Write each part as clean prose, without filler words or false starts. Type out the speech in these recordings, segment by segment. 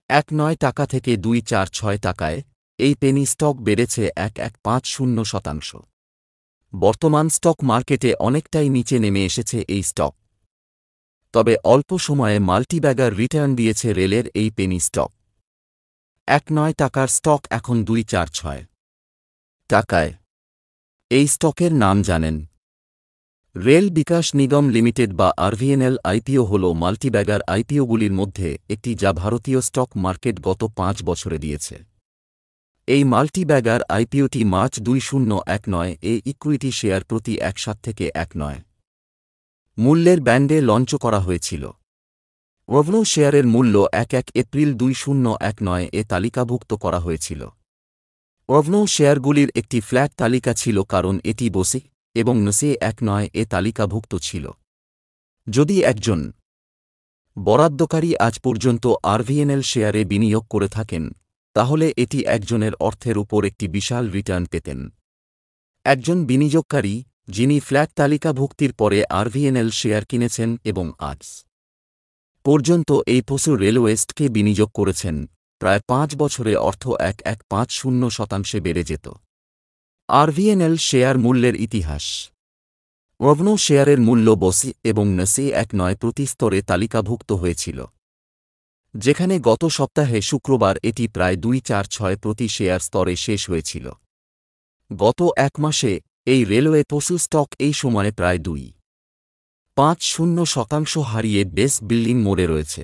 ৳1.9 থেকে ৳2.46 এই Penney stock বেড়েছে 1.150%। বর্তমান স্টক মার্কেটে অনেকটাই নিচে নেমে এসেছে এই স্টক। তবে অল্প সময়ে মাল্টিব্যাগার রিটার্ন দিয়েছে রেলের এই পেনি স্টক। ৳1.9 স্টক এখন ৳2.46 এই স্টকের নাম জানেন? রেল বিকাশ নিগম লিমিটেড বা আরভিএনএল আইপিও হল মাল্টিব্যাগার আইপিওগুলির মধ্যে একটি যা ভারতীয় স্টক মার্কেট গত 5 বছরে দিয়েছে। এই মাল্টিব্যাগার আইপিওটি মার্চ 2019 এ ইকুইটি শেয়ার প্রতি ৳1.7 থেকে ৳1.9 মূল্যের ব্যান্ডে লঞ্চ করা হয়েছিল। ওভনো শেয়ারের মূল্য 1 এপ্রিল 2019 এ তালিকাভুক্ত করা হয়েছিল। ওভনো শেয়ারগুলির একটি ফ্ল্যাট তালিকা ছিল কারণ এটি বসে এবং নসে 1.9 এ তালিকাভুক্ত ছিল। যদি একজন বরাদ্দকারী আজ পর্যন্ত আরভিএনএল শেয়ারে বিনিয়োগ করে থাকেন, তাহলে এটি একজনের অর্থের উপর একটি বিশাল রিটার্ন পেতেন। একজন বিনিয়োগকারী যিনি ফ্ল্যাট তালিকাভুক্তির পরে আরভিএনএল শেয়ার কিনেছেন এবং আজ পর্যন্ত এই পশু রেলওয়েস্টকে বিনিয়োগ করেছেন, প্রায় 5 বছরে অর্থ 1.50% বেড়ে যেত। আরভিএনএল শেয়ার মূল্যের ইতিহাস। ওভনো শেয়ারের মূল্য বসে এবং নসে 1.9 প্রতি স্তরে তালিকাভুক্ত হয়েছিল, যেখানে গত সপ্তাহে শুক্রবার এটি প্রায় 2.46 প্রতি শেয়ার স্তরে শেষ হয়েছিল। গত এক মাসে এই রেলওয়ে পশু স্টক এই সময়ে প্রায় 2.50% হারিয়ে বেস বিল্ডিং মোড়ে রয়েছে।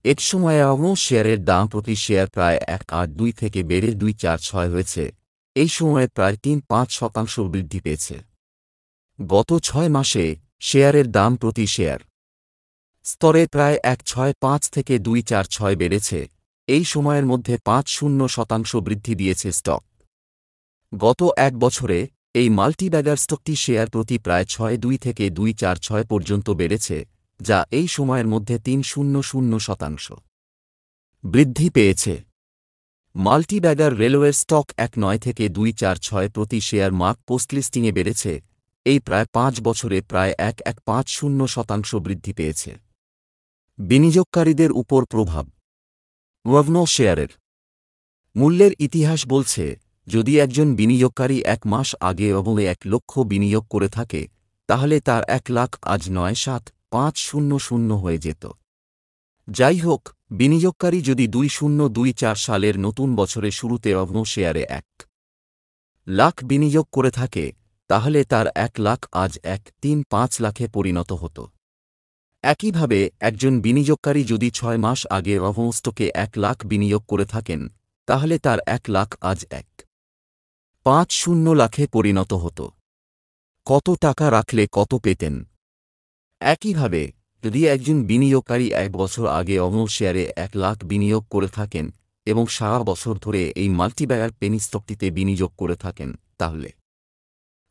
এক সময়ে ওভনো শেয়ারের দাম প্রতি শেয়ার প্রায় 1.82 থেকে বেড়ে 2.46 হয়েছে, এই সময়ে প্রায় 3.5% বৃদ্ধি পেয়েছে। গত 6 মাসে শেয়ারের দাম প্রতি শেয়ার স্তরে প্রায় 1.65 থেকে 2.46 বেড়েছে, এই সময়ের মধ্যে 5% বৃদ্ধি দিয়েছে স্টক। গত এক বছরে এই মাল্টিব্যাগার স্টকটি শেয়ার প্রতি প্রায় 6.2 থেকে 2.46 পর্যন্ত বেড়েছে, যা এই সময়ের মধ্যে 300% বৃদ্ধি পেয়েছে। মাল্টিব্যাগার রেলওয়ের স্টক 1.9 থেকে 2.46 প্রতি শেয়ার মার্ক পোস্টলিস্টিংয়ে বেড়েছে, এই প্রায় 5 বছরে প্রায় 1.50% বৃদ্ধি পেয়েছে। বিনিয়োগকারীদের উপর প্রভাব। ওভনো শেয়ারের মূল্যের ইতিহাস বলছে, যদি একজন বিনিয়োগকারী 1 মাস আগে ওভনোয় 1 লক্ষ বিনিয়োগ করে থাকে, তাহলে তার 1 লাখ আজ 9.7500 হয়ে যেত। যাই হোক, বিনিয়োগকারী যদি 2024 সালের নতুন বছরের শুরুতে ওভনো শেয়ারে 1 লাখ বিনিয়োগ করে থাকে, তাহলে তার 1 লাখ আজ 1.35 লাখে পরিণত হতো। একইভাবে একজন বিনিয়োগকারী যদি 6 মাস আগে ওভনো স্টকে 1 লাখ বিনিয়োগ করে থাকেন, তাহলে তার 1 লাখ আজ 1.50 লাখে পরিণত হতো। কত টাকা রাখলে কত পেতেন? একইভাবে যদি একজন বিনিয়োগকারী 1 বছর আগে ওভনো শেয়ারে 1 লাখ বিনিয়োগ করে থাকেন এবং সারা বছর ধরে এই মাল্টিব্যাগার পেনি স্টকটিতে বিনিয়োগ করে থাকেন, তাহলে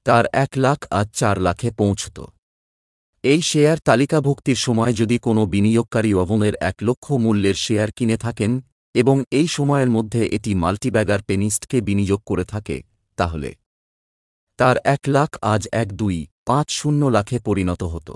তার 1 লাখ আজ 4 লাখে পৌঁছত। এই শেয়ার তালিকাভুক্তির সময় যদি কোনো বিনিয়োগকারী ওভনোর 1 লক্ষ মূল্যের শেয়ার কিনে থাকেন এবং এই সময়ের মধ্যে এটি মাল্টিব্যাগার পেনিস্টকে বিনিয়োগ করে থাকে, তাহলে তার 1 লাখ আজ 1.250 লাখে পরিণত হতো।